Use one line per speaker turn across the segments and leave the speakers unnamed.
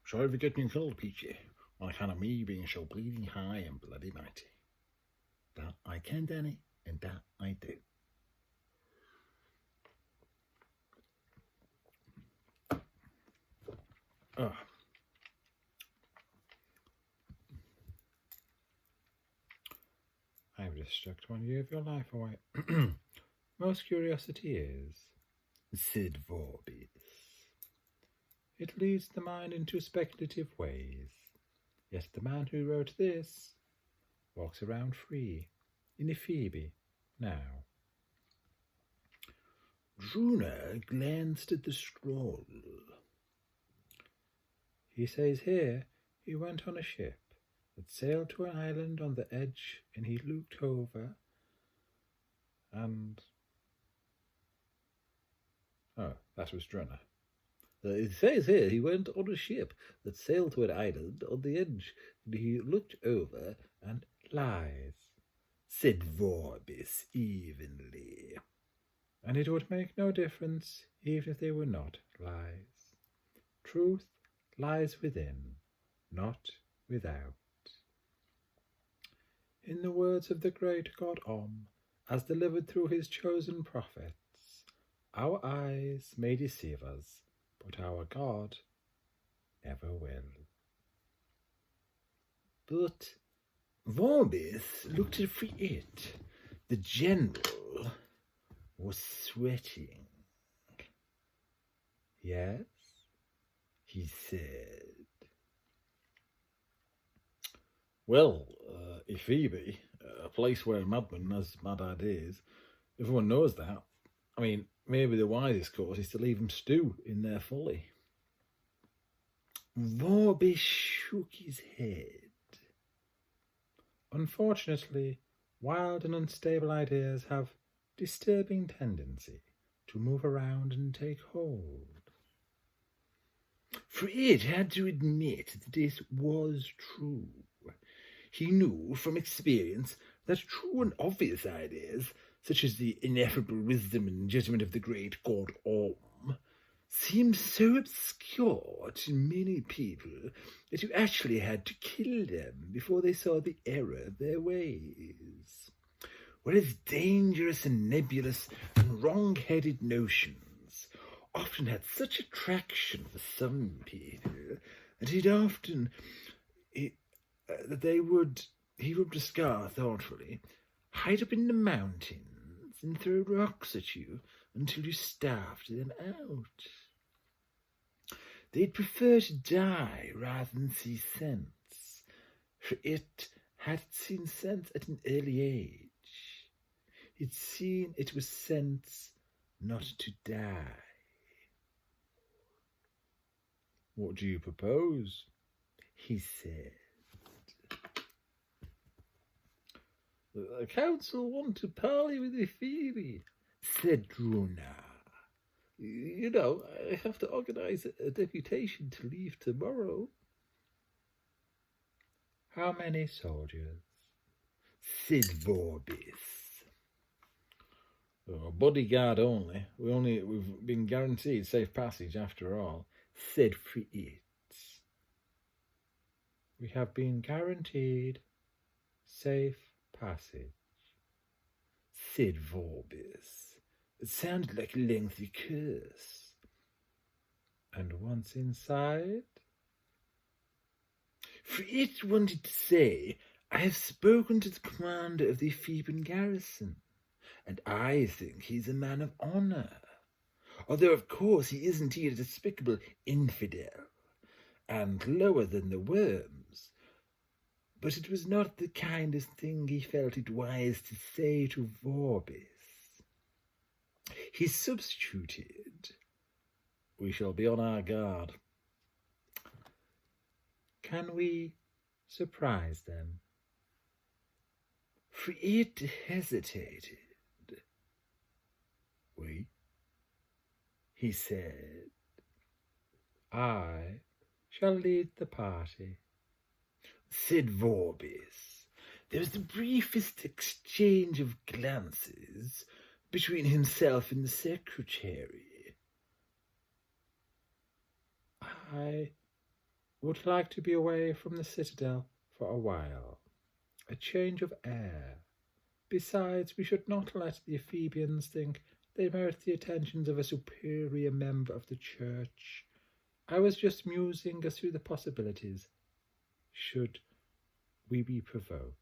Sorry for getting killed, Peachy. On account of me being so bleeding high and bloody mighty. That I can, Danny, and that I do. Oh. I've just sucked 1 year of your life away. Most curiosity is, said Vorbis. It leads the mind into speculative ways. Yet the man who wrote this walks around free in Ephebi now. Druna glanced at the scroll. He says here he went on a ship that sailed to an island on the edge, and he looked over and... Oh, that was Druna. It says here he went on a ship that sailed to an island on the edge, and he looked over and lies, said Vorbis evenly. And it would make no difference even if they were not lies. Truth lies within, not without. In the words of the great god Om, as delivered through his chosen prophets, our eyes may deceive us, but our God never will. But Vorbis looked at Friet. The general was sweating. Yes, he said. Well, Ephebi, a place where a madman has mad ideas, everyone knows that. I mean, maybe the wisest course is to leave them stew in their folly. Vorbis shook his head. Unfortunately, wild and unstable ideas have disturbing tendency to move around and take hold. Fred had to admit that this was true. He knew from experience that true and obvious ideas, such as the ineffable wisdom and judgment of the great god Om, seemed so obscure to many people that you actually had to kill them before they saw the error of their ways. Whereas dangerous and nebulous and wrong-headed notions often had such attraction for some people that he would discard thoughtfully, hide up in the mountains and throw rocks at you until you starved them out. They'd prefer to die rather than see sense, for it had seen sense at an early age. He'd seen it was sense not to die. What do you propose? He said. The council want to parley with Ephebi, said Druna. You know, I have to organise a deputation to leave tomorrow. How many soldiers? Said Vorbis. Oh, bodyguard only. We've been guaranteed safe passage after all, said Friet. We have been guaranteed safe passage, said Vorbis. It sounded like a lengthy curse. And once inside? Friet wanted to say, I have spoken to the commander of the Ephebian garrison, and I think he's a man of honour, although of course he is indeed a despicable infidel, and lower than the worms. But it was not the kindest thing he felt it wise to say to Vorbis. He substituted, we shall be on our guard. Can we surprise them? Friet hesitated. We? He said. I shall lead the party, said Vorbis. There was the briefest exchange of glances between himself and the secretary. I would like to be away from the citadel for a while. A change of air. Besides, we should not let the Ephebians think they merit the attentions of a superior member of the church. I was just musing as to the possibilities, should we be provoked.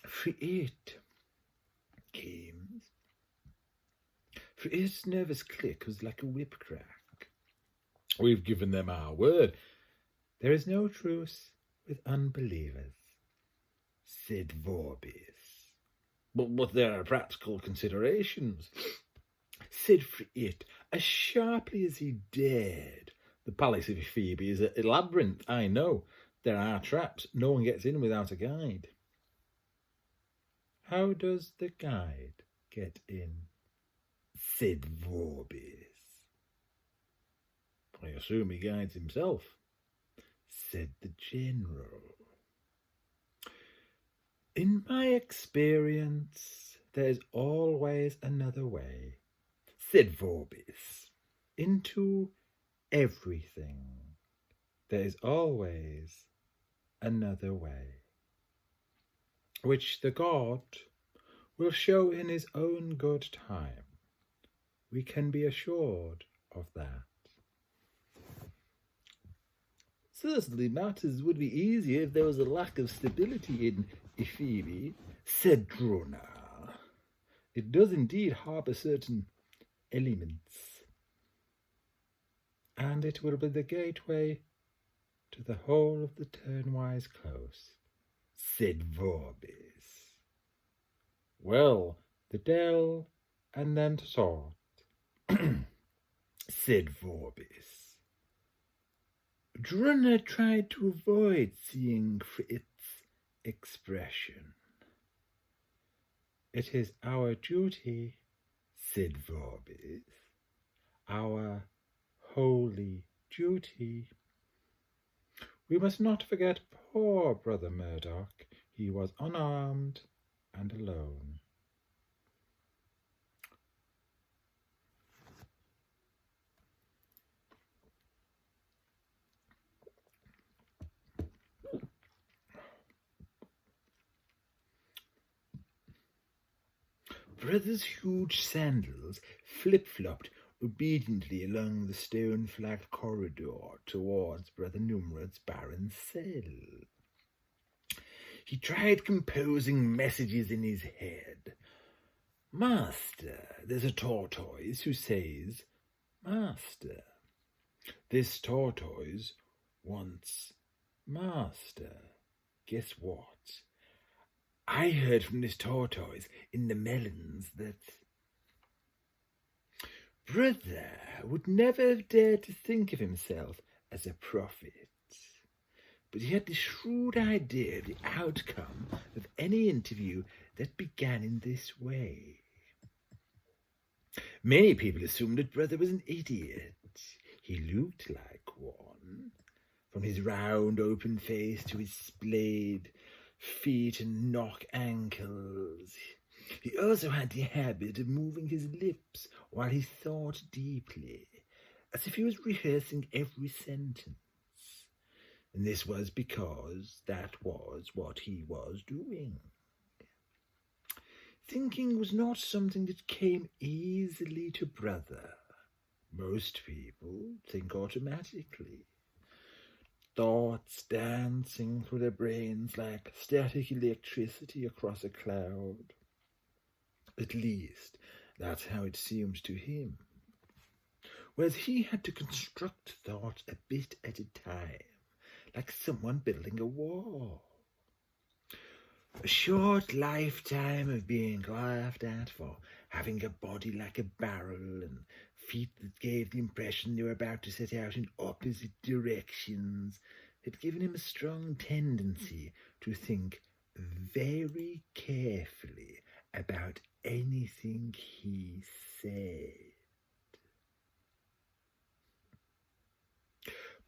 Friet came. Friet's nervous click was like a whip crack. We've given them our word. There is no truce with unbelievers, said Vorbis. But there are practical considerations, said Friet, as sharply as he dared. The palace of Phoebe is a labyrinth, I know. There are traps. No one gets in without a guide. How does the guide get in? Said Vorbis. I assume he guides himself, said the general. In my experience, there's always another way, said Vorbis. Into everything, there's always another way, which the God will show in his own good time. We can be assured of that. Certainly matters would be easier if there was a lack of stability in Ephebi, said Drona. It does indeed harbour certain elements, and it will be the gateway to the whole of the Turnwise Close, said Vorbis. Well, the Dell and then to sort, said Vorbis. Drunner tried to avoid seeing Fritz's expression. It is our duty, said Vorbis, our holy duty. We must not forget poor Brother Murdoch. He was unarmed and alone. Brother's huge sandals flip-flopped obediently along the stone-flagged corridor towards Brother Numrod's barren cell. He tried composing messages in his head. Master, there's a tortoise who says, Master. This tortoise wants Master. Guess what? I heard from this tortoise in the melons that Brother would never have dared to think of himself as a prophet, but he had the shrewd idea of the outcome of any interview that began in this way. Many people assumed that Brother was an idiot. He looked like one, from his round open face to his splayed feet and knock ankles. He also had the habit of moving his lips while he thought deeply, as if he was rehearsing every sentence. And this was because that was what he was doing. Thinking was not something that came easily to Brother. Most people think automatically. Thoughts dancing through their brains like static electricity across a cloud. At least, that's how it seemed to him. Whereas he had to construct thoughts a bit at a time, like someone building a wall. A short lifetime of being laughed at for having a body like a barrel and feet that gave the impression they were about to set out in opposite directions had given him a strong tendency to think very carefully about anything he said.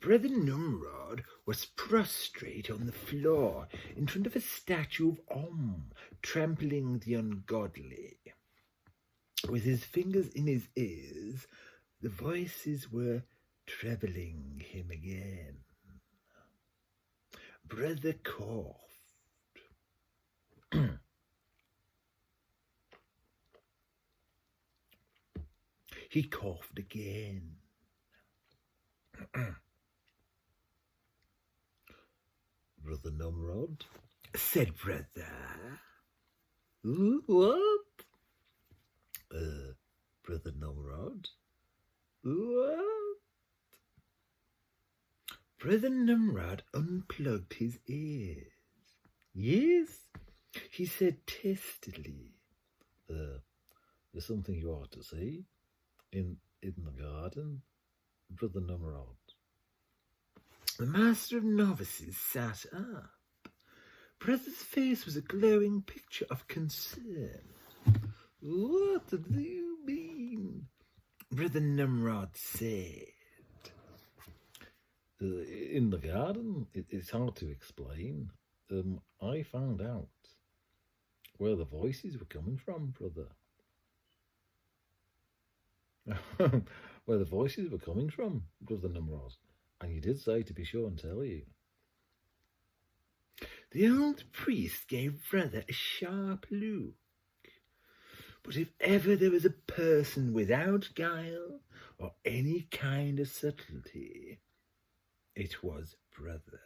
Brother Nimrod was prostrate on the floor in front of a statue of Om, trampling the ungodly. With his fingers in his ears, the voices were troubling him again. Brother coughed. He coughed again. Brother Nimrod, said Brother. What? Brother Nimrod? What? Brother Nimrod unplugged his ears. Yes, he said testily. There's something you ought to see in the garden, Brother Nimrod. The master of novices sat up. Brother's face was a glowing picture of concern. What do you mean? Brother Nimrod said. In the garden, it's hard to explain. I found out where the voices were coming from, brother. Where the voices were coming from, Brother Nimrod. And you did say to be sure and tell you. The old priest gave Brother a sharp look. But if ever there was a person without guile or any kind of subtlety, it was Brother.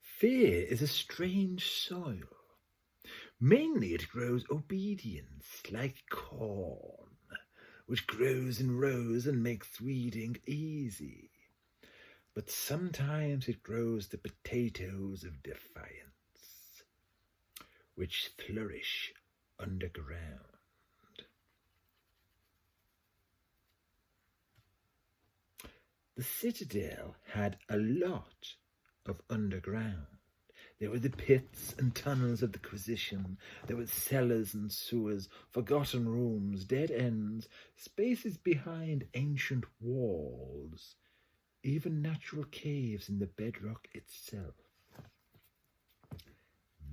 Fear is a strange soil. Mainly it grows obedience, like corn, which grows in rows and makes weeding easy. But sometimes it grows the potatoes of defiance, which flourish underground. The citadel had a lot of underground. There were the pits and tunnels of the Inquisition. There were cellars and sewers, forgotten rooms, dead ends, spaces behind ancient walls, even natural caves in the bedrock itself.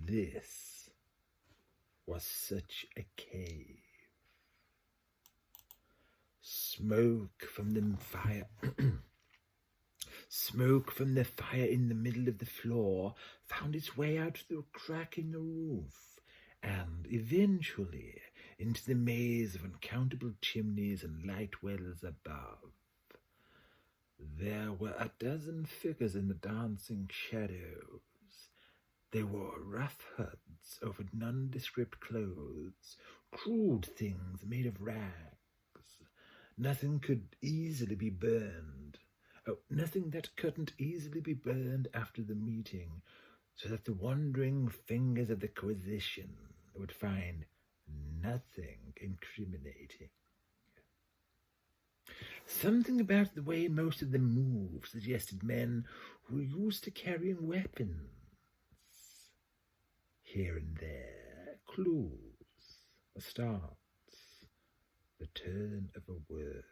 This was such a cave. Smoke from the fire in the middle of the floor found its way out through a crack in the roof and eventually into the maze of uncountable chimneys and light wells above. There were a dozen figures in the dancing shadows. They wore rough hoods over nondescript clothes, crude things made of rags. Nothing could easily be burned. Nothing that couldn't easily be burned after the meeting, so that the wandering fingers of the Inquisition would find nothing incriminating. Something about the way most of them moved suggested men who were used to carrying weapons. Here and there, clues, a start, the turn of a word.